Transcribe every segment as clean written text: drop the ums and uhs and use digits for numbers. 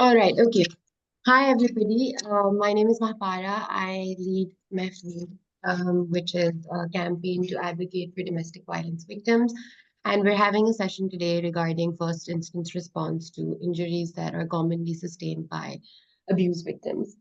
All right, okay. Hi, everybody. My name is Mahpara. I lead MEFD, which is a campaign to advocate for domestic violence victims. And we're having a session today regarding first instance response to injuries that are commonly sustained by abuse victims.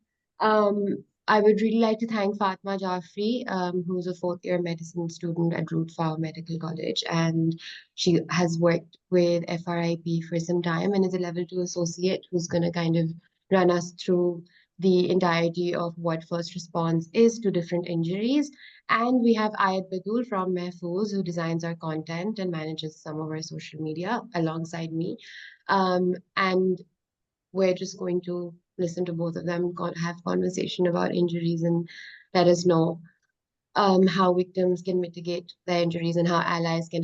I would really like to thank Fatma Jafri, who's a fourth year medicine student at Root Farm Medical College, and she has worked with FRIP for some time and is a level two associate who's going to kind of run us through the entirety of what first response is to different injuries. And we have Ayat Badul from Mehfooz, who designs our content and manages some of our social media alongside me. And we're just going to listen to both of them, have conversation about injuries and let us know how victims can mitigate their injuries and how allies can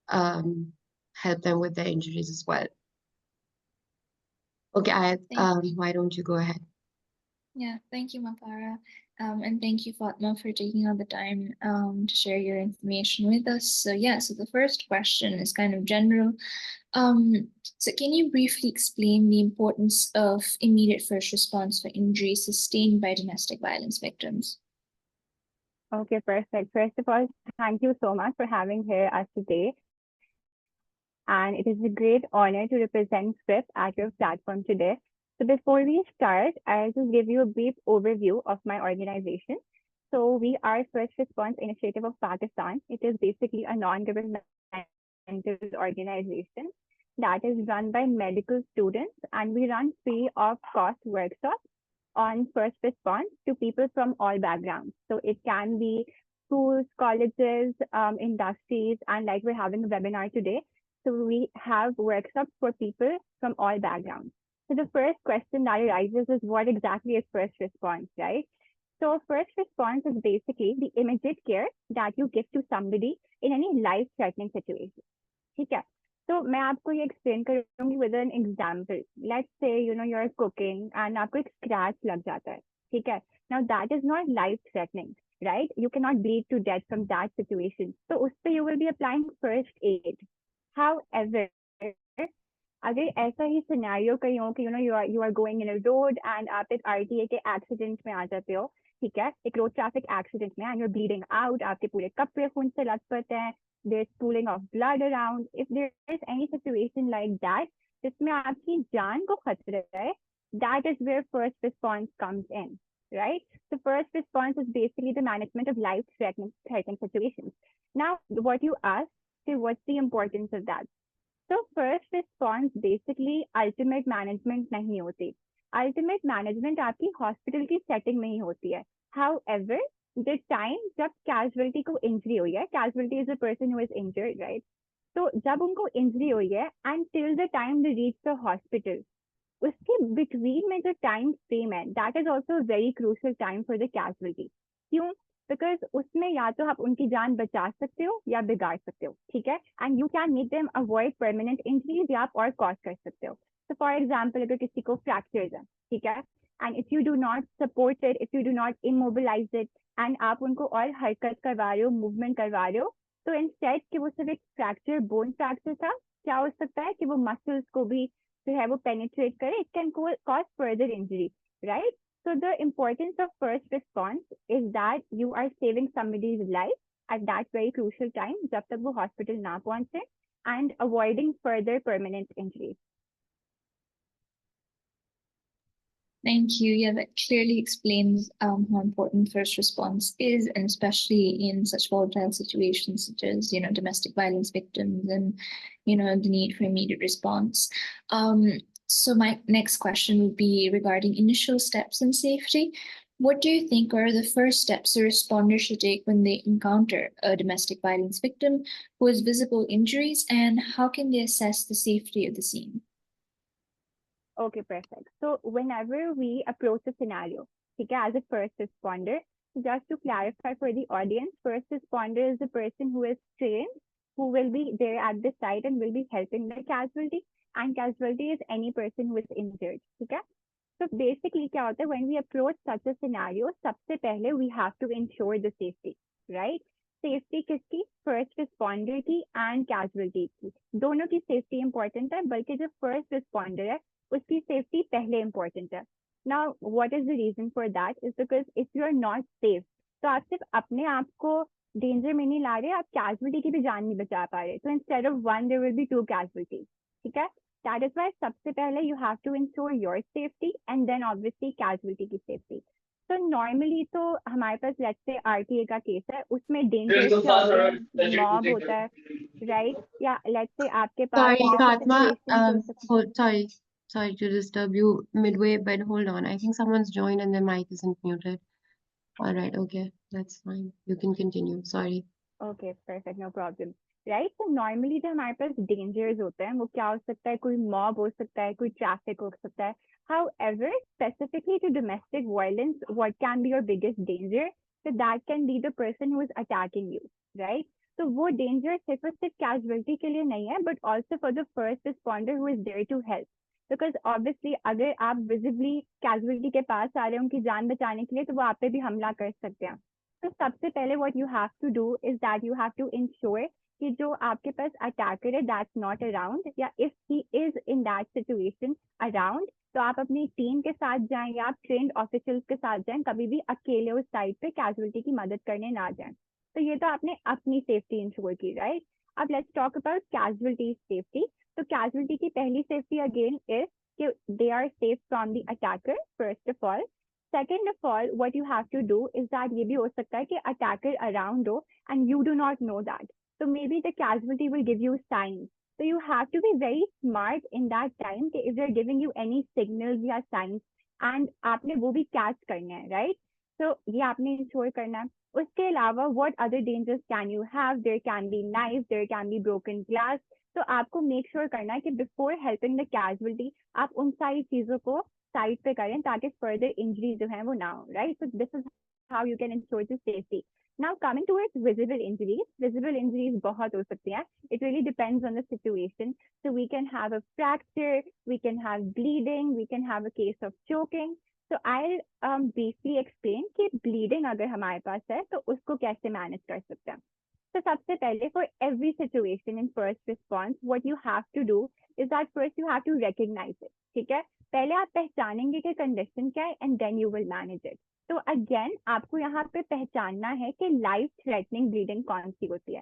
um, help them with their injuries as well. Okay, Ayat, Thank why don't you go ahead? thank you, Mapara. And thank you, Fatma, for taking all the time to share your information with us. So the first question is kind of general. Um, so can you briefly explain the importance of immediate first response for injuries sustained by domestic violence victims? Okay, perfect. First of all, thank you so much for having here us today. And it is a great honor to represent SWIFT at your platform today. So before we start, I'll just give you a brief overview of my organization. So we are First Response Initiative of Pakistan. It is basically a non-governmental organization that is run by medical students, and we run free of cost workshops on first response to people from all backgrounds. So it can be schools, colleges, industries, and like we're having a webinar today. So we have workshops for people from all backgrounds. So the first question that arises is what exactly is first response, right? So first response is basically the immediate care that you give to somebody in any life-threatening situation. ठीक है. तो मैं आपको ये explain करूंगी with an example. Let's say you are cooking and आपको एक scratch लग जाता है. ठीक है. Now that is not life threatening, right? You can not bleed to death from that situation. तो उस पर you will be applying first aid. However अगर ऐसा ही सिनेरियो कहीं हो कि you are going in a road and आप एक आरटीए के एक्सीडेंट में आ जाते हो. ठीक है. एक रोड ट्रैफिक एक्सीडेंट में and you are bleeding out, आपके पूरे कपड़े खून से लथपथ हैं, there's pooling of blood around. If there is any situation like that, जिसमें आपकी जान को खतरा है, that is where first response comes in, right? So first response is basically the management of life-threatening situations. Now, what you asked, so what's the importance of that? So first response basically ultimate management नहीं होती. Ultimate management आपकी hospital की setting में ही होती है. However, the time जब casualty को injury हुई है, casualty is the person who is injured, right? तो जब उनको injury हुई है and till the time they reach the hospital, उसके between में जो time frame है, that is also a very crucial time for the casualty. क्यों? Because उसमें या तो आप उनकी जान बचा सकते हो या बिगाड़ सकते हो. ठीक है. And you can make them avoid permanent injuries या आप और cause कर सकते हो. So for example, अगर किसी को fractures है, ठीक है, and if you do not support it, if you do not immobilize it, and आप उनको और हरकत करवा रहे हो, movement करवा रहे हो, तो instead कि वो सिर्फ एक fracture, bone fracture था, क्या हो सकता है कि वो muscles को भी जो है वो penetrate करे, it can cause further injury, right? So the importance of first response is that you are saving somebody's life at that very crucial time, जब तक वो hospital ना पहुंचे, and avoiding further permanent injuries. Thank you. Yeah, that clearly explains how important first response is, and especially in such volatile situations such as, domestic violence victims and, the need for immediate response. So my next question would be regarding initial steps in safety. What do you think are the first steps a responder should take when they encounter a domestic violence victim who has visible injuries, and how can they assess the safety of the scene? Okay, perfect. So whenever we approach a scenario, okay, as a first responder, just to clarify for the audience, first responder is the person who is trained, who will be there at the site and will be helping the casualty. And casualty is any person who is injured. Okay. So basically, क्या होता है, when we approach such a scenario, सबसे पहले we have to ensure the safety, right? Safety किसकी, first responder की and casualty की, दोनों की सेफ्टी इंपॉर्टेंट है, बल्कि जो फर्स्ट रिस्पॉन्डर है उसकी सेफ्टी पहले इंपॉर्टेंट है. Now what is the reason for that is because if you are not safe, तो आप सिर्फ अपने आप को डेंजर में नहीं ला रहे, आप कैजुअलिटी की भी जान नहीं बचा पा रहे. तो instead of one there will be two casualties. ठीक है, दैट इज व्हाई सबसे पहले you have to ensure your safety and then obviously casualty की सेफ्टी. तो नॉर्मली तो हमारे पास लेट्स से आरटीए का केस है, उसमें डेंजर्स क्या होते हैं, मॉब होता है, राइट? या लेट्स से आपके पास Sorry, different Fatma. situations हो सकती हैं. Sorry to disturb you midway, but hold on. I think someone's joined and their mic isn't muted. All right, okay, that's fine. You can continue. Sorry. Okay perfect, no problem. Right, तो normally जो हमारे पास dangers होते हैं वो क्या हो सकता है, कोई मॉब हो सकता है, कोई ट्रैफिक हो सकता है. However, specifically to domestic violence, what can be your biggest danger? So that can be the person who is attacking you, right? तो वो डेंजर सिर्फ और सिर्फ कैजुअलिटी के लिए नहीं है, but also for the first responder who is there to help. Because obviously अगर आप विजिबली कैजुअलिटी के पास आ रहे हैं उनकी जान बचाने के लिए, तो वो आप पे भी हमला कर सकते हैं. तो सबसे पहले what you have to do is that you have to ensure कि जो आपके पास अटैकर है that's not around, या if he is in that situation around, तो आप अपनी टीम के साथ जाएं या आप ट्रेंड ऑफिशियल्स के साथ जाएं. कभी भी अकेले उस साइड पे कैजुअलिटी की मदद करने ना जाएं. तो ये तो आपने अपनी सेफ्टी इंश्योर की, राइट? अब let's talk about casualty safety. तो कैजुअलिटी की पहली सेफ्टी अगेन इज कि they are safe from the attacker first of all. Second of all, what you have to do is that ये भी हो सकता है कि attacker around हो and you do not know that. So maybe the casualty will give you signs. So you have to be very smart in that time कि if they're giving you any signals या signs and आपने वो भी catch करना है, right? So ये आपने ensure करना है. उसके अलावा what other dangers can you have? There can be knives, there can be broken glass. तो आपको make sure करना है कि before helping the casualty आप उन सारी चीजों को साइड पे करें ताकि फर्दर इंजरी जो है वो ना हो, right? So this is how you can ensure the safety. Now coming towards visible injuries. Visible injuries बहुत हो सकती हैं. It really depends on the situation. So we can have a fracture, we can have bleeding, we can have a case of choking. तो I briefly explain कि bleeding अगर हमारे पास है तो उसको कैसे मैनेज कर सकते हैं. तो सबसे पहले for every situation in first response what you have to do is that first you have to recognise it. ठीक है, पहले आप पहचानेंगे कि कंडीशन क्या है and then you will manage it. तो अगेन आपको यहाँ पे पहचानना है कि लाइफ थ्रेटनिंग ब्लीडिंग कौन सी होती है.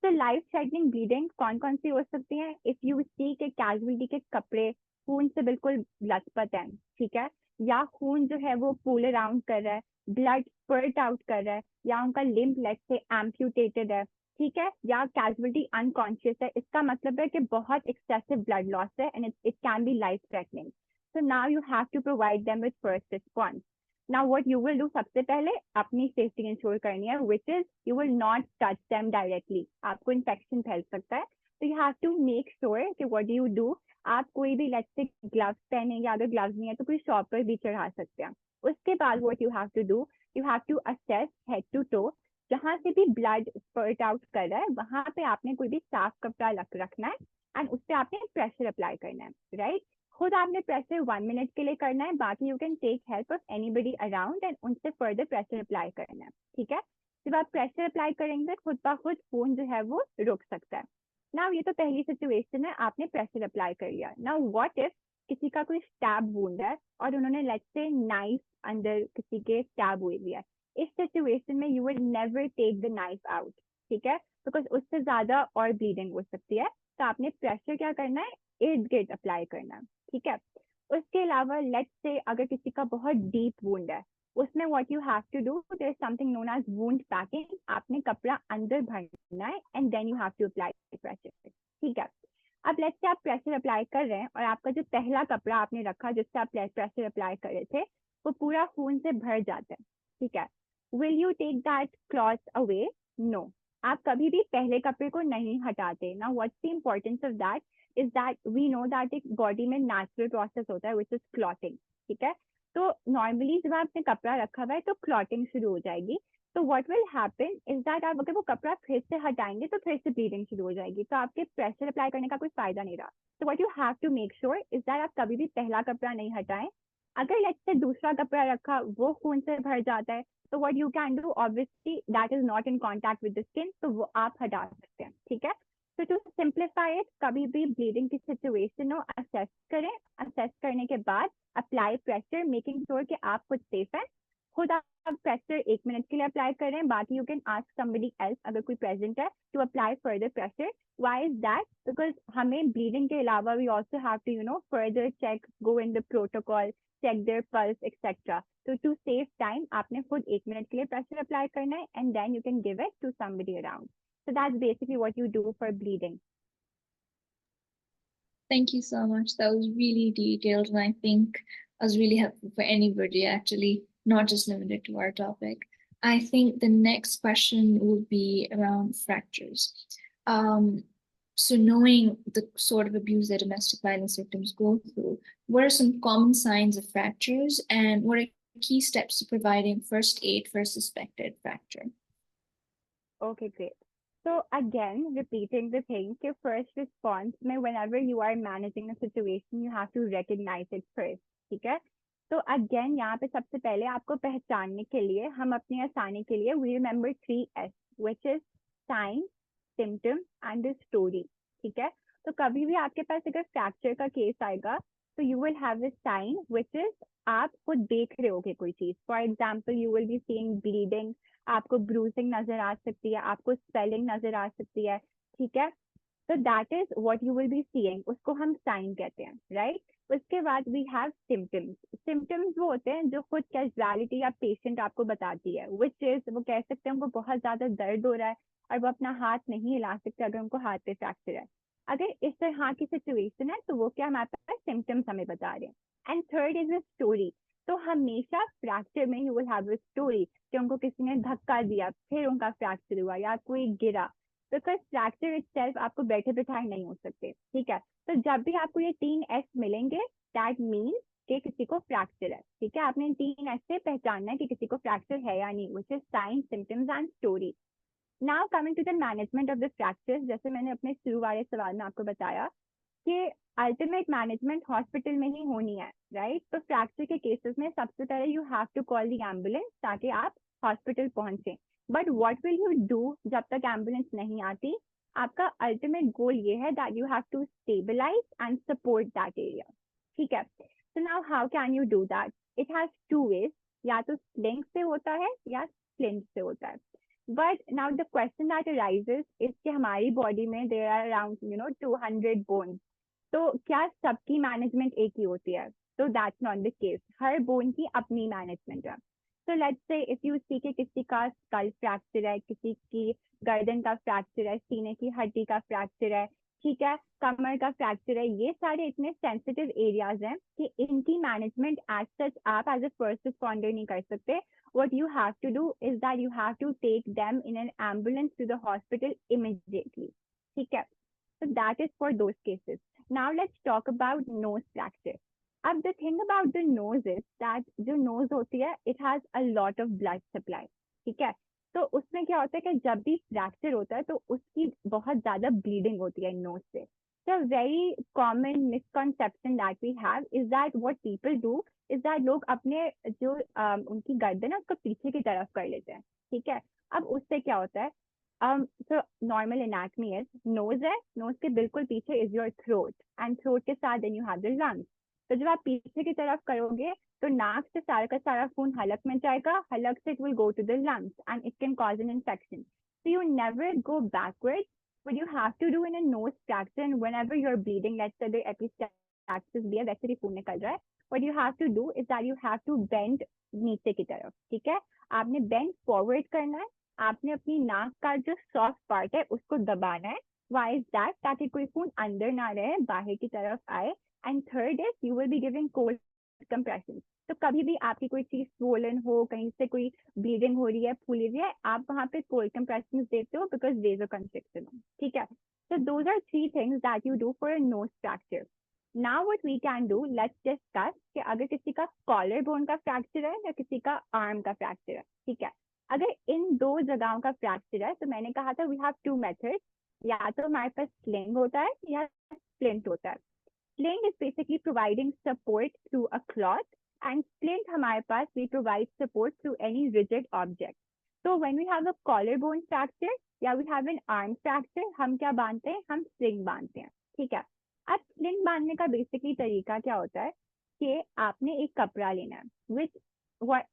तो लाइफ थ्रेटनिंग ब्लीडिंग कौन कौन सी हो सकती है? इफ यू सी के कैजुअलिटी के कपड़े खून से बिल्कुल लथपथ हैं, ठीक है, या खून जो है वो पूल अराउंड कर रहा है, ब्लड स्पर्ट आउट कर रहा है, या उनका लिम्ब लेग से एम्प्यूटेटेड है, ठीक है, या कैजुअलिटी अनकॉन्शियस है, इसका मतलब है कि बहुत एक्सेसिव ब्लड लॉस है and it can be life threatening. So now you have to provide them with first response. Now what you will do, सबसे पहले अपनी सेफ्टी इंश्योर करनी है, which is you will not touch them directly. आपको infection फैल सकता है, तो you have to make sure कि व्हाट यू डू, आप कोई भी लेट्स से ग्लव्स पहने, या अगर ग्लव्स नहीं है तो कोई शॉप पर भी चढ़ा सकते हैं. उसके बाद what you have to do, you have to assess head to toe. जहां से भी ब्लड स्पर्ट आउट कर रहा है वहां पे आपने कोई भी साफ कपड़ा रखना है एंड उस पर आपने प्रेशर अप्लाई करना है, राइट? खुद आपने प्रेशर 1 मिनट के लिए करना है, बाकी you can take help of anybody around and उनसे फर्दर प्रेशर अप्लाई करना है. ठीक है, जब आप प्रेशर अप्लाई करेंगे खुद ब खुद खून जो है वो रुक सकता है. नाउ ये तो पहली सिचुएशन है, आपने प्रेशर अप्लाई कर लिया. नाउ व्हाट इफ किसी का कोई स्टैब वुंड है और उन्होंने लेट्स से नाइफ अंदर किसी के स्टैब हुई है. इस सिचुएशन में you will never take the knife out, ठीक है, बिकॉज उससे ज्यादा और ब्लीडिंग हो सकती है. तो आपने प्रेशर क्या करना है, इर्द गिर्द अप्लाई करना है, ठीक है. उसके अलावा लेट्स से अगर किसी का बहुत डीप वुंड है, उसमें what you have to do, there is something known as wound packing. आपने कपड़ा अंदर भरना है and then you have to apply pressure, ठीक है. अब लेट्स से आप प्रेशर अप्लाई कर रहे हैं और आपका जो पहला कपड़ा आपने रखा जिससे आप प्रेशर अप्लाई कर रहे थे वो पूरा खून से भर जाता है, ठीक है. Will you take that cloth away? No. आप कभी भी पहले कपड़े को नहीं हटाते. Now what's the importance of that is that we know that एक बॉडी में नेचुरल प्रोसेस होता है which is clotting, ठीक है. तो नॉर्मली जब आपने कपड़ा रखा हुआ है तो क्लॉटिंग शुरू हो जाएगी. तो what will happen is that आप अगर वो कपड़ा फिर से हटाएंगे तो फिर से ब्लीडिंग शुरू हो जाएगी, तो आपके प्रेशर अप्लाई करने का कोई फायदा नहीं रहा. So what you have to make sure is that आप कभी भी पहला कपड़ा नहीं हटाएं अगर लेट्स से दूसरा कपड़ा रखा वो खून से भर जाता है, तो what you can do, obviously that is not in contact with the skin, तो वो आप हटा सकते हैं, ठीक है। तो टू सिंप्लीफाई इट, कभी भी ब्लीडिंग की सिचुएशन हो, असेस करें, असेस करने के बाद अप्लाई प्रेशर, मेकिंग श्योर कि आप खुद सेफ है। खुद आप प्रेशर 1 मिनट के लिए अप्लाई करें, बाकी you can ask somebody else अगर कोई प्रेजेंट है to apply further pressure. Why is that? Because हमें ब्लीडिंग के अलावा we also have to further check, go in the protocol, check their pulse, etc. So to save time, आपने खुद 1 minute के लिए pressure apply करना है, and then you can give it to somebody around. So that's basically what you do for bleeding. Thank you so much. That was really detailed, and I think was really helpful for anybody, actually, not just limited to our topic. I think the next question would be around fractures. So knowing the sort of abuse that domestic violence victims go through, what are some common signs of fractures, and what are key steps to providing first aid for a suspected fracture? Okay, great. So again, repeating the thing, your first response, whenever you are managing a situation, you have to recognize it first, ठीक है? तो again यहाँ पे सबसे पहले आपको पहचानने के लिए, हम अपनी आसानी के लिए, we remember 3S, which is sign, symptom and the story, ठीक है? तो कभी भी आपके पास अगर फ्रैक्चर का केस आएगा, तो you will have a sign, which is आप खुद देख रहे होगे कोई चीज. For example, you will be seeing bleeding, आपको ब्रूसिंग नजर आ सकती है, आपको स्वेलिंग नजर आ सकती है, ठीक है? तो that is what you will be seeing, उसको हम साइन कहते हैं, राइट? उसके बाद वी हैव सिम्टम्स. सिम्टम्स वो होते हैं जो खुद कैजुअलिटी या पेशेंट आपको बताती है, विच इज वो कह सकते हैं उनको बहुत ज्यादा दर्द हो रहा है और वो अपना हाथ नहीं हिला सकते अगर उनको हाथ पे फ्रैक्चर है. अगर इस तरह की सिचुएशन है तो वो क्या हमारे पास सिम्टम्स हमें बता रहे हैं. And third is a story. तो हमेशा फ्रैक्चर में you will have a story कि उनको किसी ने धक्का दिया फिर उनका फ्रैक्चर हुआ या कोई गिरा, बिकॉज फ्रैक्चर इटसेल्फ आपको बैठे बिठाए नहीं हो सकते, ठीक है? तो जब भी आपको ये 3S मिलेंगे, दैट मीन्स कि किसी को फ्रैक्चर है, ठीक है? आपने 3S से पहचानना है कि किसी को फ्रैक्चर है या नहीं, which is sign, symptoms and story. Now coming to the management of the fractures, जैसे मैंने अपने शुरू वाले सवाल में आपको बताया कि अल्टीमेट मैनेजमेंट हॉस्पिटल में ही होनी है, राइट? तो फ्रैक्चर के केसेस में सबसे पहले you have to call the ambulance ताकि आप हॉस्पिटल पहुंचे. But what will you do जब तक एम्बुलेंस नहीं आती? आपका अल्टीमेट गोल ये है that you have to stabilise and support that area, ठीक है? So now how can you do that? It has 2 ways, या तो स्लिंग से होता है या स्प्लिंट से होता है. But now the question that arises is कि हमारी बॉडी में there are around 200 bones. तो क्या सबकी मैनेजमेंट एक ही होती है? तो that's not the case. Her bone की अपनी मैनेजमेंट है. So let's say if you see कि किसी का स्कल फ्रैक्चर है, किसी की गर्दन का फ्रैक्चर है, सीने की हड्डी का फ्रैक्चर है, ठीक है, कमर का फ्रैक्चर है, ये सारे इतने सेंसिटिव एरियाज हैं कि इनकी मैनेजमेंट एज सच आप एज अ फर्स्ट रिस्पॉन्डर नहीं कर सकते. What you have to do is that you have to take them in an ambulance to the hospital immediately, ठीक है? So that is for those cases. Now let's talk about nose fracture. अब the thing about the nose is that जो nose होती है, it has a lot of blood supply, ठीक है? तो उसमें क्या होता है कि जब भी फ्रैक्चर होता है तो उसकी बहुत ज्यादा ब्लीडिंग होती है नोज से. So a very common misconception that we have is that what people do is that लोग अपने जो उनकी गर्दन है उसको पीछे की तरफ कर लेते हैं, ठीक है? अब उससे क्या होता है? So normal anatomy is nose है, nose के बिल्कुल पीछे is your throat, and throat के साथ then you have the lungs. तो जब आप पीछे की तरफ करोगे तो नाक से सारा का सारा खून हलक में जाएगा, हलक से it will go to the lungs and it can cause an infection. So you never go backwards. What you have to do in a nose fracture, and whenever you're bleeding, let's say the epistaxis भी है, वैसे भी खून निकल रहा है, what you have to do is that you have to bend नीचे की तरफ, ठीक है? आपने bend forward करना है, आपने अपनी नाक का जो सॉफ्ट पार्ट है उसको दबाना है. Why is that? ताकि कोई खून अंदर ना रहे, बाहर की तरफ आए. And third is you will be giving cold compression. तो कभी भी आपकी कोई चीज swollen हो, कहीं से कोई ब्लीडिंग हो रही है, फूली हुई है, आप वहां पे cold compressions देते हो because vasoconstriction हो, ठीक है? So those are 3 things that you do for a nose fracture. Now what we can do, let's discuss कि अगर किसी का collar bone का fracture है या किसी का arm का fracture है, ठीक है? अगर इन 2 जगहों का fracture है तो मैंने कहा था we have 2 methods. या तो हमारे पास sling होता है या splint होता है. Sling is basically providing support through a cloth, and splint हमारे पास we provide support through any rigid object. तो when we have a collar bone fracture या we have an arm fracture, हम क्या बांधते हैं, हम स्लिंग बांधते हैं. ठीक है. अब स्लिंग बांधने का बेसिकली तरीका क्या होता है कि आपने एक कपड़ा लेना है, which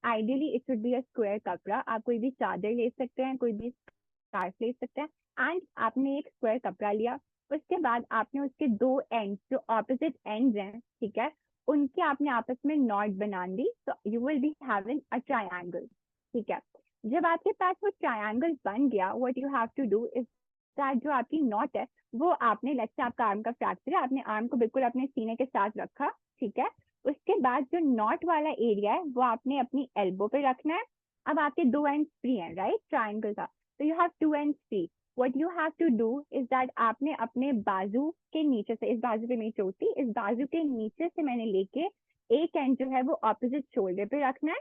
ideally it should be a square कपड़ा. आप कोई भी चादर ले सकते हैं, कोई भी स्कार्फ ले सकते हैं. एंड आपने एक स्क्वायर कपड़ा लिया, उसके बाद आपने उसके दो एंड्स जो ऑपोजिट एंड्स हैं, ठीक है, उनके आपने आपस में नॉट बना दी. तो you will be having a triangle. ठीक है. जब आपके पास वो ट्रायंगल बन गया, what you have to do is that जो आपकी नॉट है वो आपने, लेट्स से आपका आर्म का फ्रैक्चर है, आपने आर्म को बिल्कुल अपने सीने के साथ रखा. ठीक है. उसके बाद जो नॉट वाला एरिया है वो आपने अपनी एल्बो पे रखना है. अब आपके दो एंड्स फ्री हैं, राइट, ट्रायंगल का. तो you have two ends free. What you have to do is that आपने अपने बाजू के नीचे से, इस बाजू पे मेरी चोट थी, इस बाजू के नीचे से मैंने लेके एक एंड जो है वो ऑपोजिट शोल्डर पे रखना है.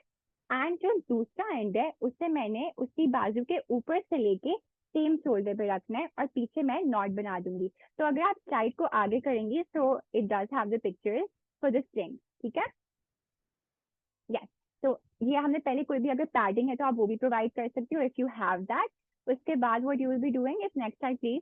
एंड जो दूसरा एंड है उसे मैंने उसकी बाजू के ऊपर से लेके सेम शोल्डर पे रखना है और पीछे मैं नॉट बना दूंगी. तो अगर आप स्लाइड को आगे करेंगी तो it does have the pictures for the string. ठीक है. यस. तो ये हमने पहले, कोई भी अगर पैडिंग है तो आप वो भी प्रोवाइड कर सकते हो इफ यू हैव दैट. उसके बाद what you will be doing is, next slide please.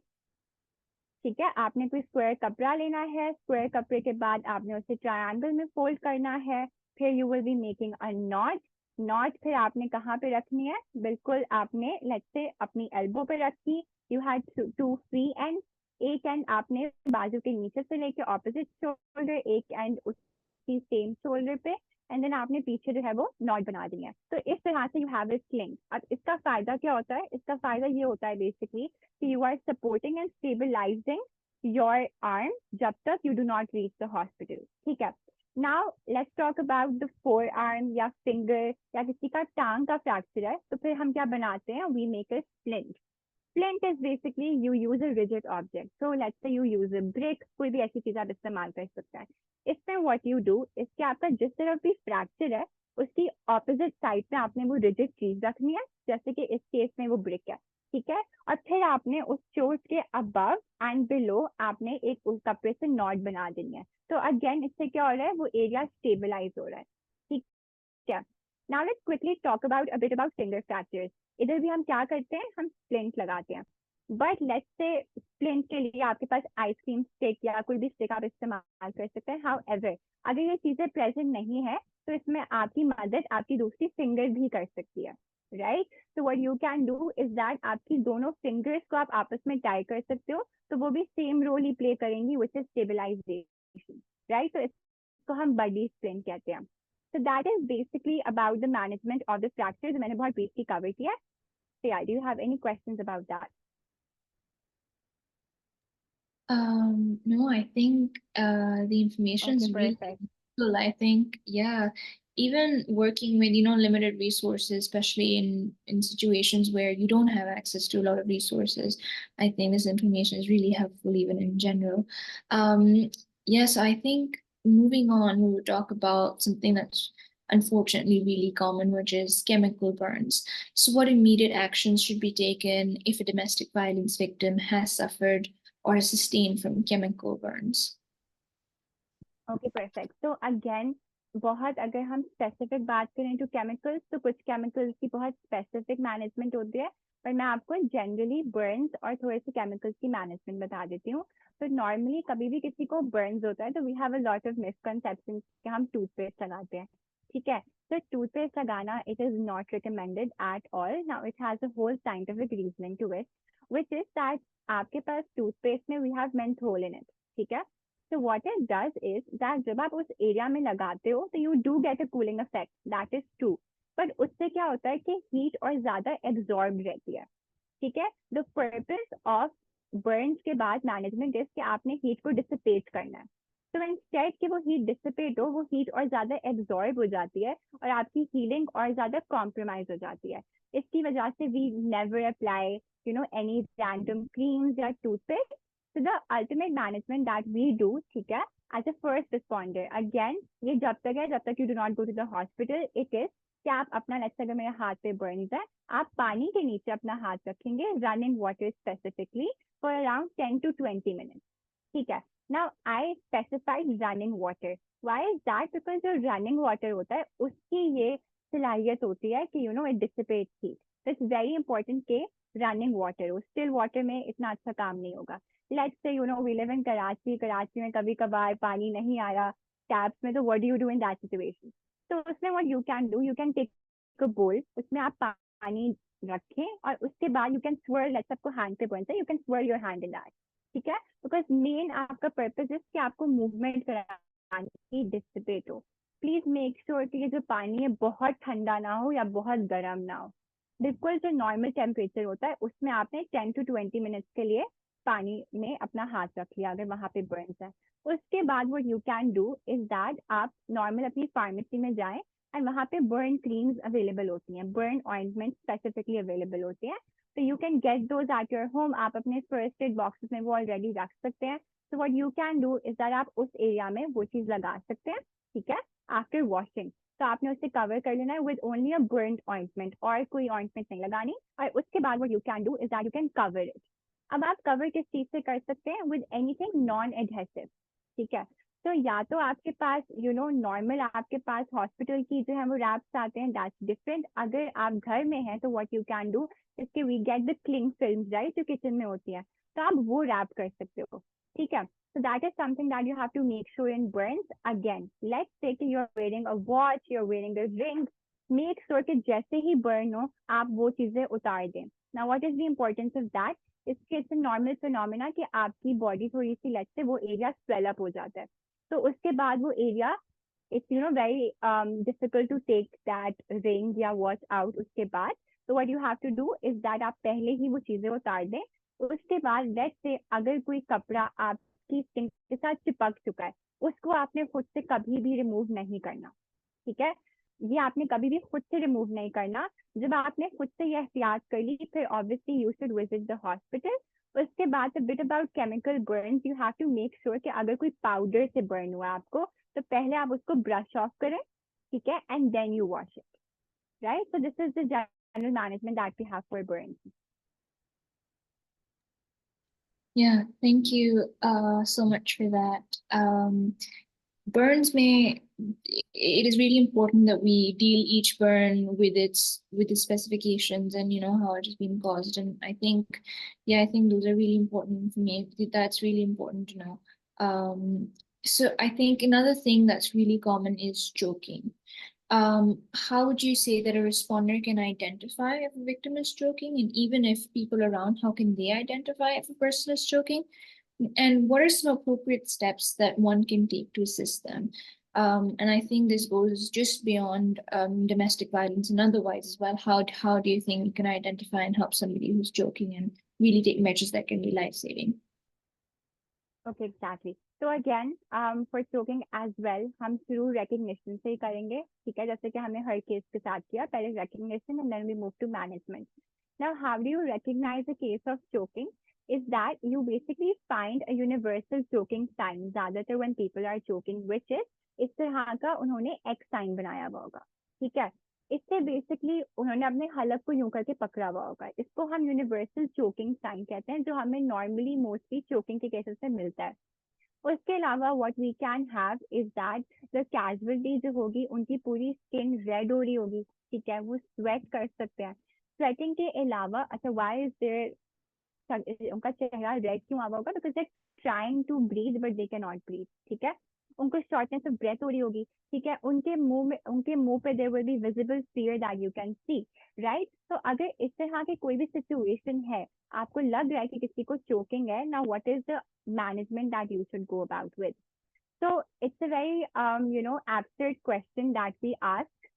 ठीक है. आपने कोई स्क्वायर कपड़ा लेना है, स्क्वायर कपड़े के बाद आपने उसे ट्रायंगल में फोल्ड करना है. फिर you will be making a not. Not फिर आपने कहाँ पे रखनी है, बिल्कुल आपने लेट्स से अपनी एल्बो पे रखी. You had two free end. एक एंड आपने बाजू के नीचे से लेके ऑपोजिट शोल्डर, एक एंड उसकी सेम शोल्डर पे, एंड देन आपने पीछे जो है वो नॉट बना दी है. तो इस तरह से यू हैव अ स्लिंग. अब इसका फायदा क्या होता है, इसका फायदा ये होता है बेसिकली कि you are supporting and stabilizing your arm जब तक you do not reach the hospital. ठीक है. Now let's talk about the forearm या finger या किसी का टांग का फ्रैक्चर है, तो फिर हम क्या बनाते हैं, we make a splint. Splint is basically you use a rigid object. So let's say you use a brick, कोई भी ऐसी चीज आप इस्तेमाल कर सकते हैं. इसमें what you do इसके आपका जिस तरफ भी फ्रैक्चर है उसकी ऑपोजिट साइड पे आपने वो रिजिड चीज रखनी है, जैसे कि इस केस में वो ब्रिक है. ठीक है. और फिर आपने उस चोट के अबव एंड बिलो आपने एक उस कपड़े से नॉट बना देनी है. तो अगेन इससे क्या हो रहा है, वो एरिया स्टेबलाइज हो रहा है. ठीक है. Now let's quickly talk about a bit about finger fractures. इधर भी हम क्या करते हैं, हम स्प्लिंट लगाते हैं. बट लेट्स से स्प्लिंट के लिए आपके पास आइसक्रीम स्टिक या कोई भी स्टिक आप इस्तेमाल कर सकते हैं. हाउएवर अगर ये चीजें प्रेजेंट नहीं है तो इसमें आपकी मदद आपकी दूसरी फिंगर भी कर सकती है, राइट. तो what you can do is that आपकी दोनों फिंगर्स को आप आपस में टाई कर सकते हो, तो वो भी सेम रोल ही प्ले करेंगी, विच इज स्टेबलाइजेशन, राइट. तो इसको हम बडी स्प्लिंट कहते हैं. So that is basically about the management of the fractures. मैंने बहुत briefly cover किया. So yeah, do you have any questions about that? No, I think the information is Okay, really perfect. useful. I think, yeah, even working with, limited resources, especially in situations where you don't have access to a lot of resources, I think this information is really helpful even in general. Yes, I think moving on, we will talk about something that's unfortunately really common, which is chemical burns. So what immediate actions should be taken if a domestic violence victim has suffered or sustained from chemical burns? Okay, perfect. So again, बहुत अगर हम specific बात करें तो chemicals, तो कुछ chemicals की बहुत स्पेसिफिक मैनेजमेंट होती है, पर मैं आपको जनरली बर्न्स और थोड़े से केमिकल्स की मैनेजमेंट बता देती हूँ. तो नॉर्मली कभी भी किसी को बर्न्स होता है तो we have a lot of misconceptions कि हम टूथपेस्ट लगाते हैं. ठीक है. तो टूथपेस्ट लगाना it is not recommended at all. Now it has a whole scientific reasoning to it, which is that आपके पास टूथपेस्ट में we have menthol in it. ठीक है. So what it does is that जब आप उस area में लगाते हो तो you do get a cooling effect, that is true. But उससे क्या होता है कि हीट और ज्यादा एब्जॉर्ब रहती है. ठीक है. The purpose of burns के बाद मैनेजमेंट इज कि आपने हीट को डिसिपेट करना है. तो इंस्टेड कि वो हीट डिसिपेट हो, वो हीट और ज्यादा एब्जॉर्ब हो जाती है और आपकी हीलिंग और ज्यादा कॉम्प्रोमाइज हो जाती है. इसकी वजह से we never apply any random creams या toothpaste. So the ultimate management that we do, ठीक है, as a first responder, again, ये जब तक you do not go to the hospital, it is कि आप अपना, let's say अगर मेरे हाथ पे burns है, आप पानी के नीचे अपना हाथ रखेंगे, running water specifically, for around 10 to 20 minutes. ठीक है. Now I specified running water. Why is that? Because जो running water होता है उसकी ये सलाहियत होती है कि it dissipates heat. So it's very important कि running water हो. Still water में इतना अच्छा काम नहीं होगा. Let's say we live in Karachi. Karachi में कभी कभार पानी नहीं आ रहा taps में, तो what do you do in that situation? So उसमें what you can do, you can take a bowl, उसमें आप पानी रखें और उसके बाद you can swirl, let's आपको hand पे पहुंचा, you can swirl your hand in that. ठीक है, बिकॉज मेन आपका पर्पज है कि आपको मूवमेंट करानी की डिसिपेट हो. प्लीज मेक श्योर कि ये जो पानी है बहुत ठंडा ना हो या बहुत गर्म ना हो. बिल्कुल जो नॉर्मल टेम्परेचर होता है उसमें आपने 10 to 20 मिनट्स के लिए पानी में अपना हाथ रख लिया अगर वहां पे बर्न्स है. उसके बाद वो you can do is that आप नॉर्मल अपनी फार्मेसी में जाएं एंड वहां पे बर्न क्रीम्स अवेलेबल होती हैं, बर्न ऑइंटमेंट स्पेसिफिकली अवेलेबल होती है. So you can get those at your home. आप अपने first aid boxes में वो already रख सकते हैं. So what you can do is that आप उस area में वो चीज लगा सकते हैं, ठीक है, after washing. तो आपने उसे cover कर लेना है with only a burnt ointment और कोई ointment नहीं लगानी. और उसके बाद what you can do is that you can cover it. अब आप cover किस चीज से कर सकते हैं? With anything non-adhesive, ठीक है. तो या तो आपके पास नॉर्मल आपके पास हॉस्पिटल की जो है वो रैप्स आते हैं, दैट्स डिफरेंट. अगर आप घर में हैं तो व्हाट यू कैन डू इसके we get the cling films, right, जो किचन में होती है, तो आप वो रैप कर सकते हो, ठीक है. So that is something that you have to make sure in burns. Again, let's say कि you're wearing a watch, you're wearing a ring, make sure कि जैसे ही burn हो आप वो चीजें उतार दें. Now what is the importance of that? इसके इट्स नॉर्मल फिनोमिना कि आपकी बॉडी थोड़ी सी लेट से वो एरिया स्वेल अप हो जाता है. तो उसके बाद वो area it's very difficult to take that ring या watch out उसके बाद. So what you have to do is that आप पहले ही वो चीजें उतार दें. उसके बाद let's say अगर कोई कपड़ा आपकी स्किन के साथ चिपक चुका है उसको आपने खुद से कभी भी रिमूव नहीं करना, ठीक है. ये आपने कभी भी खुद से रिमूव नहीं करना. जब आपने खुद से ये एहतियात कर ली फिर obviously you should visit the hospital. उसके बाद bit about chemical burn, you have to make sure कि अगर कोई पाउडर से बर्न हुआ आपको तो पहले आप उसको ब्रश ऑफ करें, ठीक है, and then you wash it, right. So this is the general management that we have for burns. Yeah, thank you so much for that. Burns may, it is really important that we deal each burn with its specifications and how it has been caused. And I think those are really important for me. That's really important to know. So I think another thing that's really common is choking. How would you say that a responder can identify if a victim is choking, and even if people around, how can they identify if a person is choking? And what are some appropriate steps that one can take to assist them? And I think this goes just beyond domestic violence and otherwise as well. How do you think you can identify and help somebody who's choking and really take measures that can be life-saving? Okay, exactly. So again, for choking as well, हम शुरू recognition से ही करेंगे, ठीक है, जैसे कि हमने हर case के साथ किया. पहले recognition and then we move to management. Now, how do you recognize a case of choking? Is that you basically find a universal choking sign ज़्यादातर when people are choking, which is इस तरह का उन्होंने X sign बनाया हुआ होगा, ठीक है. इससे बेसिकली उन्होंने अपने हलक को यूं करके पकड़ा हुआ होगा. इसको हम यूनिवर्सल चोकिंग साइन कहते हैं, जो हमें नॉर्मली मोस्टली चोकिंग के केसेस में मिलता है. उसके अलावा what we can have is that the casualty जो होगी उनकी पूरी स्किन रेड हो रही होगी, ठीक है, वो स्वेट कर सकते हैं. स्वेटिंग के अलावा अच्छा व्हाई इज देयर उनका चेहरा रेड क्यों हुआ होगा? Because they trying to breathe but they can not breathe, ठीक है. उनको शॉर्टनेस ऑफ ब्रेथ हो रही होगी, ठीक है. उनके मुंह पे there will be visible fear that you can see, right. तो अगर इस तरह की कोई भी सिचुएशन है, आपको लग रहा है कि किसी को चोकिंग है, now what is the management that you should go about with? So it's a very absurd question that we ask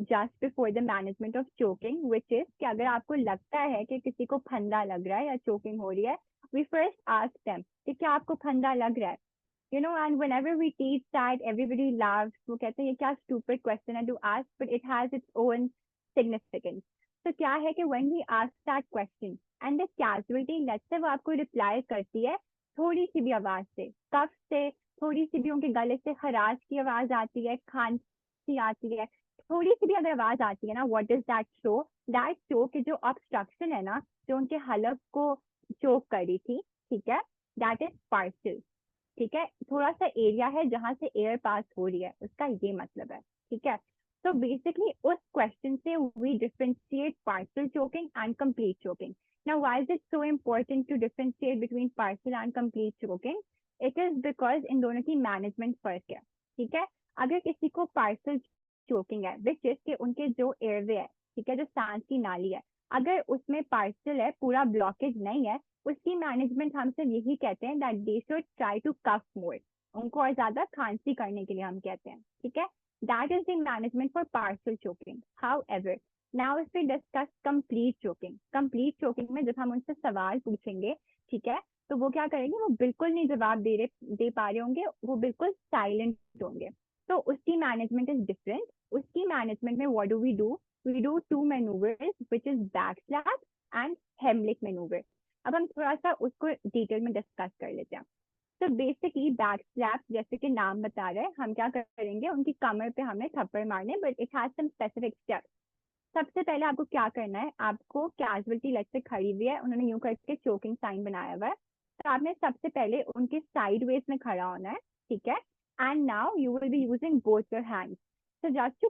just before the management of choking, which is कि अगर आपको लगता है कि किसी को फंदा लग रहा है या choking हो रही है, we first ask them कि क्या आपको फंदा लग रहा है, and whenever we teach that everybody laughs. वो कहते हैं ये क्या stupid question है to ask, but it has its own significance. So क्या है कि when we ask that question and the casualty, let's say वो आपको reply करती है थोड़ी सी भी आवाज से, कफ से, थोड़ी सी भी उनके गले से खराश की आवाज आती है, खांसी आती है, थोड़ी सी भी अगर आवाज आती है ना, what does that show? That show कि जो ऑब्स्ट्रक्शन है ना, जो उनके हलक को चोक कर रही थी, ठीक है, दैट इज पार्शियल. ठीक है, थोड़ा सा एरिया है जहां से एयर पास हो रही है, उसका ये मतलब है, ठीक है। तो बेसिकली उस क्वेश्चन से we differentiate partial choking and complete choking. Now, why is it so important to differentiate between partial and complete choking? It is because इन दोनों की मैनेजमेंट फर्क है, ठीक है। अगर किसी को पार्शियल चोकिंग है, विच इज कि उनके जो एयरवे है, ठीक है, जो सांस की नाली है, अगर उसमें पार्शियल है, पूरा ब्लॉकेज नहीं है, उसकी मैनेजमेंट हम सिर्फ यही कहते हैं that they should try to cough more, उनको और ज्यादा खांसी करने के लिए हम कहते हैं, ठीक है। That is the management for partial choking. However, now if we discuss complete choking, complete choking में जब हम उनसे सवाल पूछेंगे, ठीक है, तो वो क्या करेंगे, वो बिल्कुल नहीं जवाब दे पा रहे होंगे, वो बिल्कुल साइलेंट होंगे, तो उसकी मैनेजमेंट इज डिफरेंट. उसकी मैनेजमेंट में what do, we do two maneuvers which is back slap and Heimlich maneuver. अब हम थोड़ा सा उसको डिटेल में डिस्कस कर लेते हैं. तो बेसिकली बैक स्लैप, जैसे कि नाम बता रहे हैं, हम क्या करेंगे, उनकी कमर पे हमें थप्पड़ मारने, but it has some specific steps. सबसे पहले आपको क्या करना है, आपको कैजुअलिटी लेग से खड़ी हुई है, उन्होंने यूं करके चोकिंग साइन बनाया हुआ है, तो आपने सबसे पहले उनके साइड वेज में खड़ा होना है, ठीक है. And now you will be using both your hands. So just to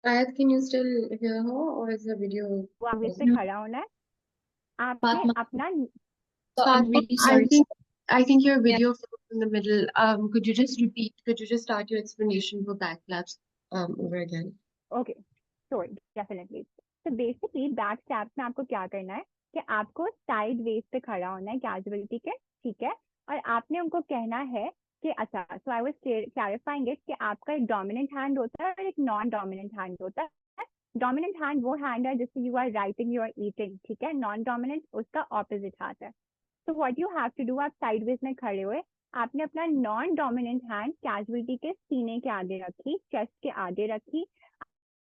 Ayat, can you still hear her or is the video? वेज पे No. खड़ा होना है, आपने Fatma, अपना so I'm Fatma, really I sorry. think your Yeah. video froze in the middle. Could you just repeat? Could you just start your explanation for back flaps over again? Okay, sure, definitely. तो basically back step में आपको क्या करना है कि आपको side veg पे खड़ा होना है कैजुअलिटी के, ठीक है, और आपने उनको कहना है कि अच्छा, सो आई वाज क्लैरिफाइंग इट कि आपका एक डोमिनेंट हैंड होता है और एक नॉन डोमिनेंट हैंड होता है. डोमिनेंट हैंड वो हैंड है जिससे you are writing, you are eating, ठीक है. नॉन डोमिनेंट उसका ऑपोजिट हाथ है. तो what you have to do, आप साइडवेज में खड़े हुए, आपने अपना नॉन डोमिनेंट हैंड कैजुअलिटी के सीने के आगे रखी, चेस्ट के आगे रखी,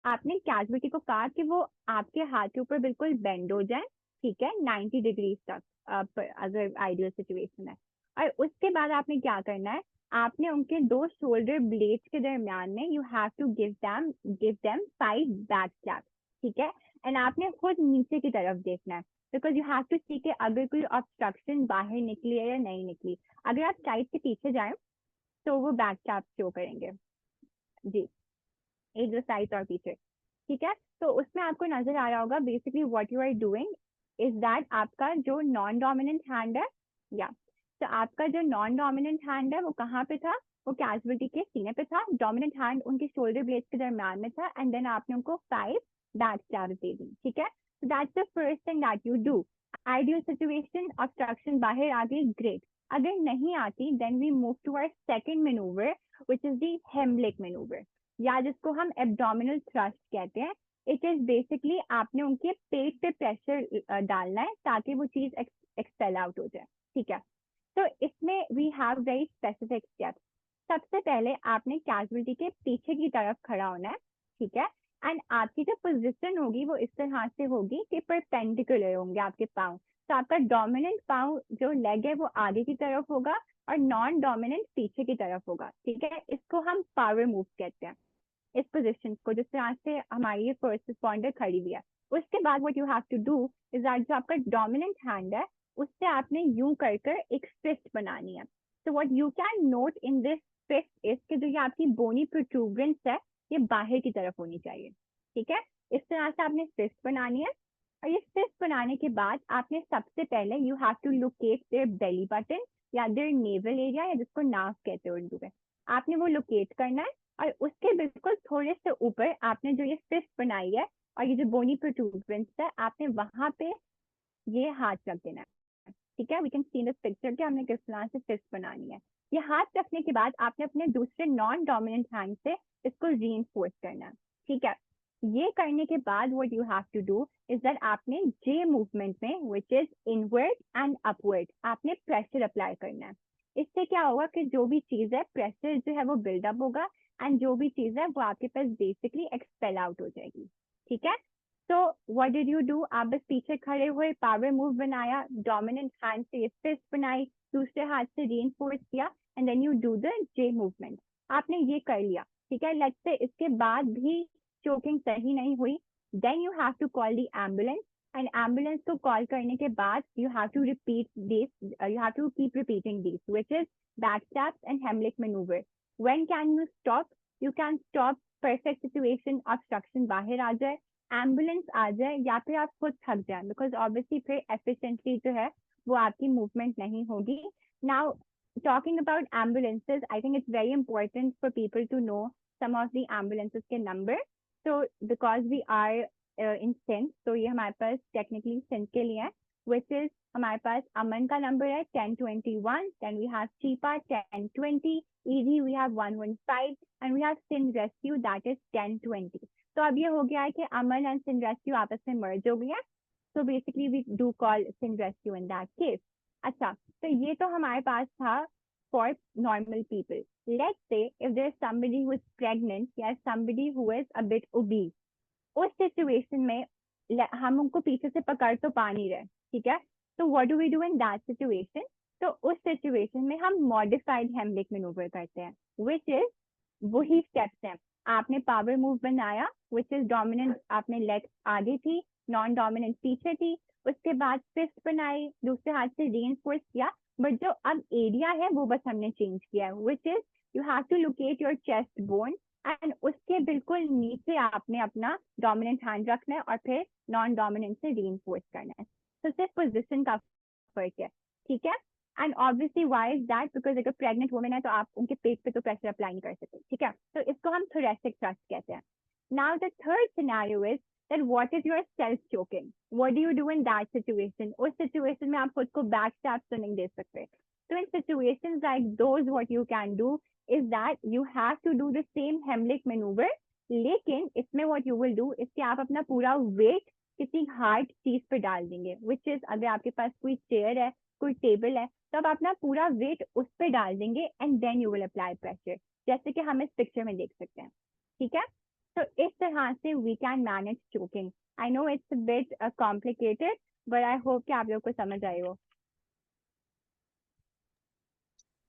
आपने कैजुअलिटी को कहा कि वो आपके हाथ के ऊपर बिल्कुल बेंड हो जाए, ठीक है, 90 डिग्रीज तक, अगर आइडियल सिचुएशन है. और उसके बाद आपने क्या करना है, आपने उनके दो शोल्डर ब्लेड्स के दरमियान में you have to give them 5 back slaps, ठीक है. एंड आपने खुद नीचे की तरफ देखना है, बिकॉज यू हैव टू सी कि अगर कोई ऑब्स्ट्रक्शन बाहर निकली है या नहीं निकली. अगर आप साइड के पीछे जाए तो वो बैक स्लैप शो करेंगे. जी, एक जो साइड और पीछे, ठीक है. तो उसमें आपको नजर आ रहा होगा basically what you are doing is that आपका जो नॉन डोमिनेंट हैंड है, या तो आपका जो नॉन डोमिनेंट हैंड है वो कहाँ पे था, वो कैजुअलिटी के सीने पे था, डोमिनेंट हैंड उनके शोल्डर ब्लेड्स के दरमियान में था, एंड देन आपने उनको 5 बैक स्लैप्स दे दी, ठीक है. So that's the first thing that you do. Ideal situation, obstruction बाहर आ गई, ग्रेट. अगर नहीं आती, then we move to our second maneuver which is the Heimlich maneuver, या जिसको हम एब्डोमिनल थ्रस्ट कहते हैं. इट इज बेसिकली आपने उनके पेट पे प्रेशर डालना है ताकि वो चीज एक्सपेल आउट हो जाए, ठीक है. तो इसमें we have very specific steps. सबसे पहले आपने कैजुअलिटी के पीछे की तरफ खड़ा होना है, ठीक है. एंड आपकी जो पोजिशन होगी वो इस तरह से होगी कि परपेंडिकुलर होंगे आपके पाँव. तो आपका डोमिनेंट पाँव जो लेग है वो आगे की तरफ होगा और नॉन डोमिनेंट पीछे की तरफ होगा, ठीक है. इसको हम पावर मूव कहते हैं, इस पोजीशन को, जिस तरह से हमारी फर्स्ट रिस्पॉन्डर खड़ी हुई है. उसके बाद what you have to do is that जो आपका डोमिनेंट हैंड है उससे आपने यूं कर एक फिस्ट बनानी है. तो what you can note in this fist is कि जो ये आपकी बोनी प्रोट्रूबरेंस है ये बाहर की तरफ होनी चाहिए, ठीक है. इस तरह से आपने फिस्ट बनानी है. और ये फिस्ट बनाने के बाद आपने सबसे पहले you have to locate their belly button या देयर नेवल एरिया, या जिसको नाव कहते हैं उर्दू में. आपने वो लोकेट करना है और उसके बिल्कुल थोड़े से ऊपर आपने जो ये फिस्ट बनाई है और ये जो बोनी प्रोट्रूबरेंस है, आपने वहां पे ये हाथ रख देना है, ठीक है. We can see in this picture कि हमने किस तरह से फिस्ट बनानी है. ये हाथ रखने के बाद आपने अपने दूसरे नॉन डोमिनेंट हैंड से इसको रीइंफोर्स करना है, ठीक है. ये करने के बाद what you have to do is that आपने जे मूवमेंट में which is inward and upward आपने प्रेशर अप्लाई करना है. इससे क्या होगा कि जो भी चीज है प्रेशर जो है वो बिल्डअप होगा एंड जो भी चीज है वो आपके पास बेसिकली एक्सपेल आउट हो जाएगी, ठीक है. तो व्हाट डिड यू डू, आप बस पीछे खड़े हुए पावर मूव बनाया, डोमिनेंट हैंड से ये फिस्ट बनाई, दूसरे हाथ से रीइंफोर्स किया, and then you do the J movement. आपने ये कर लिया. ठीक है, लेट्स से इसके बाद भी चोकिंग सही नहीं हुई, then you have to call the ambulance, and ambulance को कॉल करने के बाद you have to repeat this, you have to keep repeating these, which is backstabs and Heimlich maneuver. When can you stop? You can stop perfect situation, obstruction बाहर आ जाए, ambulance आ जाए, या फिर आप खुद थक जाए, बिकॉज ऑब्वियसली फिर एफिशिएंटली जो है वो आपकी मूवमेंट नहीं होगी. Now talking about ambulances, I think it's very important for people to know some of the ambulances के number. So because we are in Sindh, तो ये हमारे पास technically Sindh के लिए है, which is हमारे पास अमन का number है 1021, then we have Chipa 1020, ED we have 115, and we have Sindh Rescue that is 1020. तो अब ये हो गया है कि अमन and Sindh Rescue आपस में merge हो गया, so basically we do call Sindh Rescue in that case. अच्छा, तो ये तो हमारे पास था for normal people. Let's say if there's somebody who is pregnant या somebody who is a bit obese, उस सिचुएशन में हम उनको पीछे से पकड़ तो पा नहीं रहे, ठीक है, तो what do we do in that situation? तो उस सिचुएशन में हम मॉडिफाइड हेमलिक मैनूवर करते हैं, व्हिच इज वही स्टेप्स हैं. आपने पावर मूव बनाया, व्हिच इज डोमिनेंट, आपने लेग आगे थी, नॉन डोमिनेंट पीछे थी, उसके बाद फिस्ट बनाई, दूसरे हाथ से रीइंफोर्स किया, बट जो अब एरिया है वो बस हमने चेंज किया है, which is you have to locate your chest bone, and उसके बिल्कुल नीचे आपने अपना डोमिनेंट हैंड रखना है और फिर नॉन डोमिनेंट से रीइंफोर्स करना है. तो सिर्फ पोजीशन का फर्क है, ठीक है. And obviously why is that? Because अगर प्रेग्नेंट वुमेन है तो आप उनके पेट पे तो प्रेशर अप्लाई नहीं कर सकते, ठीक है, तो इसको हम thoracic thrust कहते हैं. Now the third scenario is that what is your self choking? What do you do in that situation? उस situation में आप खुद को backstab तो नहीं दे सकते. So in situations like those, what you can do is that you have to do the same Heimlich maneuver, लेकिन इसमें what you will do is कि आप अपना पूरा weight किसी hard चीज पे डाल देंगे, which is अगर आपके पास कोई chair है, कोई table है, तो आप अपना पूरा weight उस पे डाल देंगे and then you will apply pressure, जैसे कि हम इस पिक्चर में देख सकते हैं, ठीक है. तो इस तरह से we can manage choking. I know it's a bit complicated, but I hope कि आप लोग को समझ आई हो.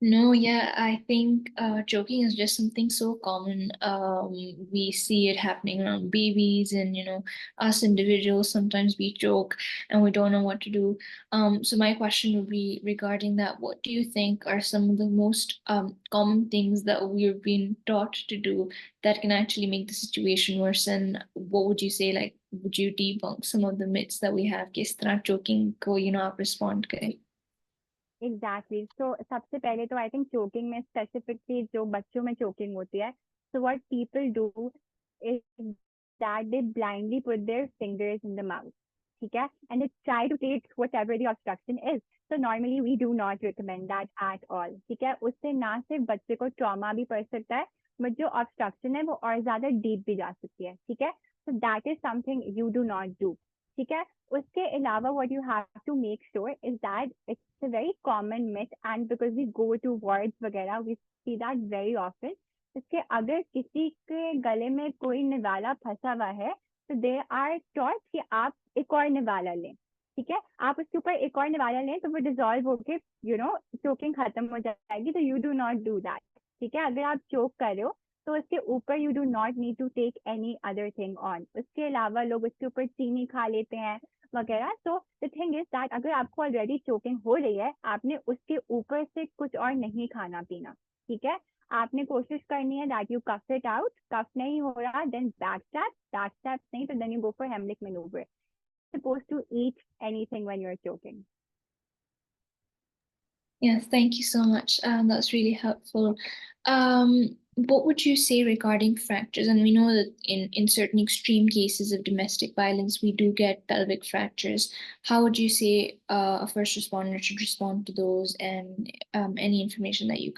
No, yeah, I think choking is just something so common. We see it happening around babies and, us individuals, sometimes we choke and we don't know what to do. So my question would be regarding that. What do you think are some of the most common things that we've been taught to do that can actually make the situation worse? And what would you say, like, would you debunk some of the myths that we have? किस तरह choking को, आप respond करें? Exactly. So सबसे पहले तो I think choking में specifically जो बच्चों में choking होती है, so what people do is that they blindly put their fingers in the mouth, ठीक है, and they try to take whatever the obstruction is. So normally we do not recommend that at all, ठीक है. उससे ना सिर्फ बच्चे को trauma भी पड़ सकता है, but जो obstruction है वो और ज्यादा deep भी जा सकती है, ठीक है. So that is something you do not do, ठीक है. उसके अलावा what you have to make sure is that it's a very common myth, and because we go to wards वगैरह we see that very often. इसके अगर किसी के गले में कोई निवाला फंसा हुआ है तो दे आर टॉट कि आप एक और निवाला लें, ठीक है, आप उसके ऊपर एक और निवाला लें तो वो डिजॉल्व होके चोकिंग खत्म हो जाएगी. तो you do not do that, ठीक है. अगर आप चोक कर रहे हो तो उसके ऊपर you do not need to take any other thing on. उसके अलावा लोग उसके ऊपर चीनी खा लेते हैं वगैरह. तो द थिंग इज दैट अगर आपको ऑलरेडी चोकिंग हो रही है, आपने उसके ऊपर से कुछ और नहीं खाना पीना, ठीक है. आपने कोशिश करनी है that you cough it out. Cough नहीं हो रहा देन बैकस्टैप नहीं तो then you go for Heimlich maneuver. Supposed to eat anything when you're choking. Yeah, thank you so much. That's really helpful. What would you say regarding fractures? And we know that in certain extreme cases of domestic violence, we do get pelvic fractures. How would you say a first responder should respond to those, and any information that you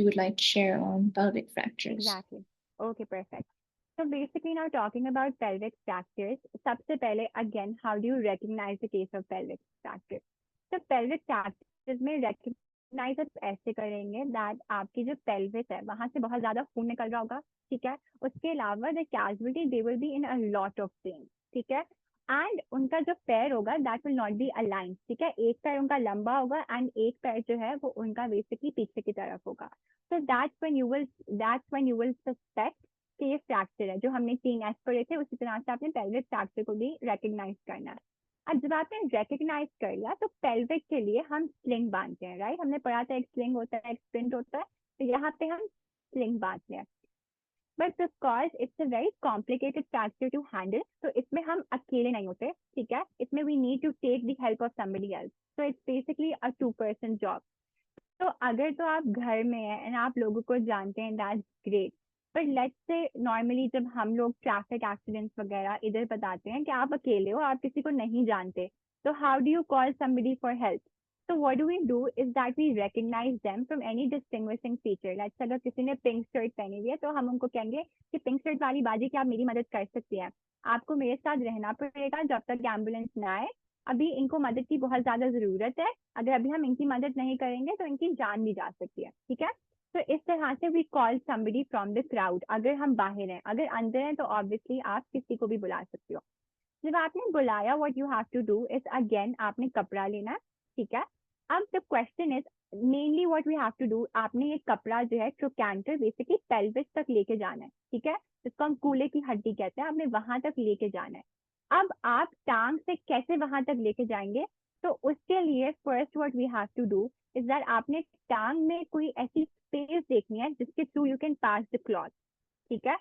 would like to share on pelvic fractures? Exactly. Okay, perfect. So basically now talking about pelvic fractures, सबसे पहले again, how do you recognize the case of pelvic fracture? So pelvic fractures में recognize आप ऐसे करेंगे that आपकी जो pelvis है वहां से बहुत ज्यादा खून निकल रहा होगा, ठीक है. उसके अलावा the casualty they will be in a lot of pain, ठीक है. एंड उनका जो पैर होगा that will not be aligned, ठीक है, एक पैर उनका लंबा होगा एंड एक पैर जो है वो उनका बेसिकली पीछे की तरफ होगा। So that's when you will suspect कि ये फ्रैक्चर है। जो हमने 3 एस पढ़े थे उसी तरह से आपने पेल्विक फ्रैक्चर को भी रिकग्नाइज करना है। अब जब आपने रिकग्नाइज कर लिया तो पेल्विक के लिए हम स्लिंग बांधते हैं, राइट, हमने पढ़ा था एक स्लिंग होता है, एक स्प्रिंट होता है, तो यहाँ पे हम स्लिंग बांधते हैं। But because it's a very complicated fracture to handle, तो इसमें हम अकेले नहीं होते, ठीक है, इसमें we need to take the help of somebody else, so it's basically a 2-person job. तो अगर तो आप घर में हैं एंड आप लोगों को जानते हैं that's great, but let's say normally जब हम लोग ट्रैफिक एक्सीडेंट्स वगैरह इधर बताते हैं कि आप अकेले हो, आप किसी को नहीं जानते, तो how do you call somebody for help? So what do we do is that we recognize them from any distinguishing feature. Let's अगर किसी ने पिंक शर्ट पहनी हुई है तो हम उनको कहेंगे कि पिंक शर्ट वाली बाजी क्या आप मेरी मदद कर सकती हैं? आपको मेरे साथ रहना पड़ेगा जब तक एम्बुलेंस ना आए, अभी इनको मदद की बहुत ज्यादा जरूरत है, अगर अभी हम इनकी मदद नहीं करेंगे तो इनकी जान भी जा सकती है, ठीक है। तो इस तरह से we call somebody from the crowd, अगर हम बाहर हैं, अगर अंदर हैं तो ऑब्वियसली आप किसी को भी बुला सकते हो। जब आपने बुलाया what you have to do is again आपने कपड़ा लेना है, ठीक है। अब the question is mainly what we have to do, आपने ये कपड़ा जो है ट्रोकैंटर बेसिकली पेल्विस तक लेके जाना है, ठीक है, जिसको हम कूले की हड्डी कहते हैं, आपने वहां तक लेके जाना है। अब आप टांग से कैसे वहां तक लेके जाएंगे, तो उसके लिए first what we have to do is that आपने टांग में कोई ऐसी स्पेस देखनी है जिसके through you can pass the cloth, ठीक है।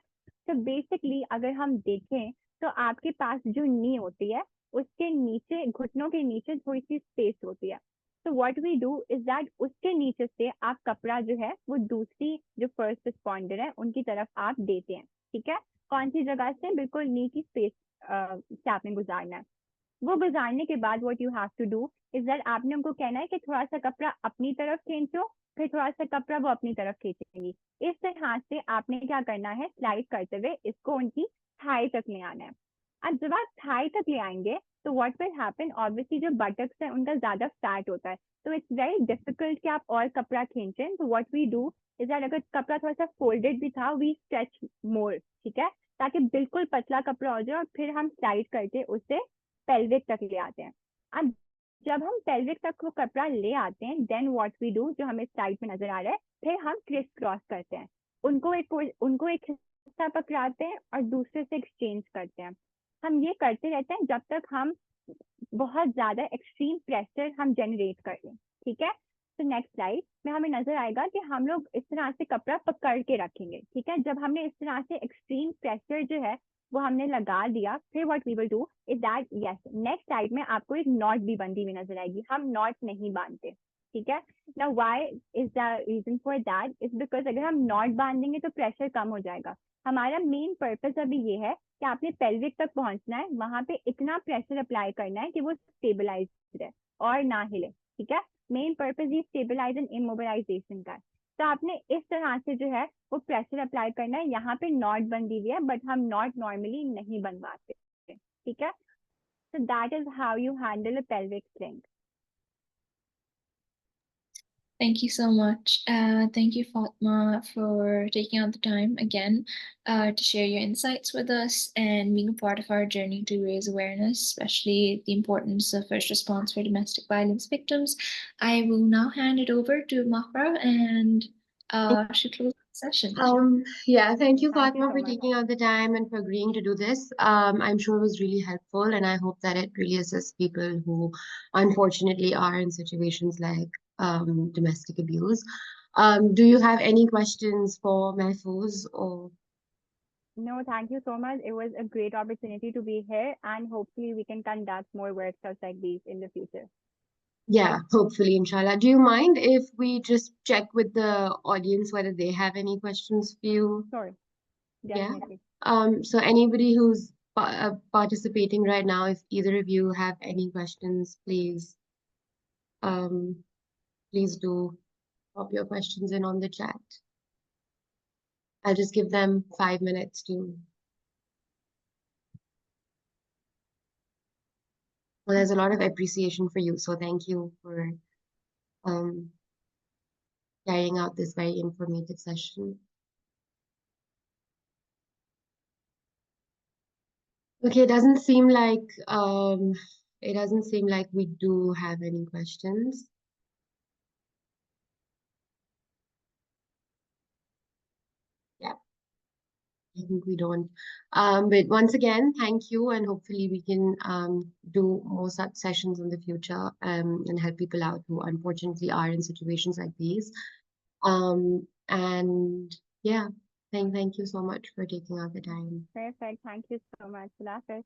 तो बेसिकली अगर हम देखें तो आपके पास जो नी होती है उसके नीचे, घुटनों के नीचे थोड़ी सी स्पेस होती है। तो what we do is that उसके नीचे से आप कपड़ा जो है वो दूसरी जो फर्स्ट रिस्पॉन्डर है उनकी तरफ आप देते हैं, ठीक है। कौन सी जगह से? बिल्कुल नी की स्पेस से आपने गुजारना है। वो गुजारने के बाद what you have to do is that आपने उनको कहना है कि थोड़ा सा कपड़ा अपनी तरफ खींचो, फिर थोड़ा सा कपड़ा वो अपनी तरफ खींचेंगी। इस तरह से आपने क्या करना है, स्लाइड करते हुए इसको उनकी थाई तक ले आना है। अब जब आप थाई तक ले आएंगे तो व्हाट विल हैपन, ऑब्वियसली जो बटक्स है उनका ज्यादा फैट होता है, तो इट्स वेरी डिफिकल्ट कि आप और कपड़ा खींचें। तो what we do is that अगर कपड़ा थोड़ा सा फोल्डेड भी था वी स्ट्रेच मोर, ठीक है, ताकि बिल्कुल पतला कपड़ा हो जाए और फिर हम स्लाइड करके उसे पेल्विक तक ले आते हैं। अब जब हम पेल्विक तक वो कपड़ा ले आते हैं देन व्हाट वी डू, जो हमें साइड में नजर आ रहा है, फिर हम क्रिस क्रॉस करते हैं, उनको एक हिस्सा पकड़ाते हैं और दूसरे से एक्सचेंज करते हैं। हम ये करते रहते हैं जब तक हम बहुत ज्यादा एक्सट्रीम प्रेशर हम जनरेट कर लें, ठीक है। तो नेक्स्ट स्लाइड में हमें नजर आएगा कि हम लोग इस तरह से कपड़ा पकड़ के रखेंगे, ठीक है। जब हमने इस तरह से एक्सट्रीम प्रेशर जो है वो हमने लगा दिया, फिर what we will do is that, yes, next side में आपको एक नॉट भी बंधी हुई नजर आएगी, हम नॉट नहीं बांधते, ठीक है। Now why is the reason for that is because अगर हम नॉट बांधेंगे तो प्रेशर कम हो जाएगा। हमारा मेन पर्पस अभी ये है कि आपने पेल्विक तक पहुंचना है, वहां पे इतना प्रेशर अप्लाई करना है कि वो स्टेबलाइज रहे और ना हिले, ठीक है। मेन पर्पस ये स्टेबलाइज एंड इमोबिलाइजेशन का है। तो आपने इस तरह से जो है वो प्रेशर अप्लाई करना है। यहाँ पे नॉट बंधी हुई है बट हम नॉट नॉर्मली नहीं बनवाते, ठीक है। So that is how you handle a pelvic sling. Thank you so much. Thank you, Fatma, for taking out the time again to share your insights with us and being a part of our journey to raise awareness, especially the importance of first response for domestic violence victims. I will now hand it over to Mahra and she'll close the session. Yeah, thank you, Thank you Fatma, so for much. taking out the time and for agreeing to do this. I'm sure it was really helpful, and I hope that it really assists people who unfortunately are in situations like domestic abuse. Do you have any questions for Mahfouz or? No, thank you so much. It was a great opportunity to be here, and hopefully we can conduct more workshops like these in the future. Yeah, hopefully, inshallah. Do you mind if we just check with the audience whether they have any questions for you? Sure, Yeah. definitely. So anybody who's participating right now, if either of you have any questions, um, please do pop your questions in on the chat. I'll just give them 5 minutes to. Well, there's a lot of appreciation for you, so thank you for um, carrying out this very informative session. Okay, it doesn't seem like we do have any questions. Yeah, I think we don't. But once again, thank you, and hopefully we can do more such sessions in the future and help people out who unfortunately are in situations like these. And yeah, thank you so much for taking out the time. Perfect. Thank you so much. Khulafis.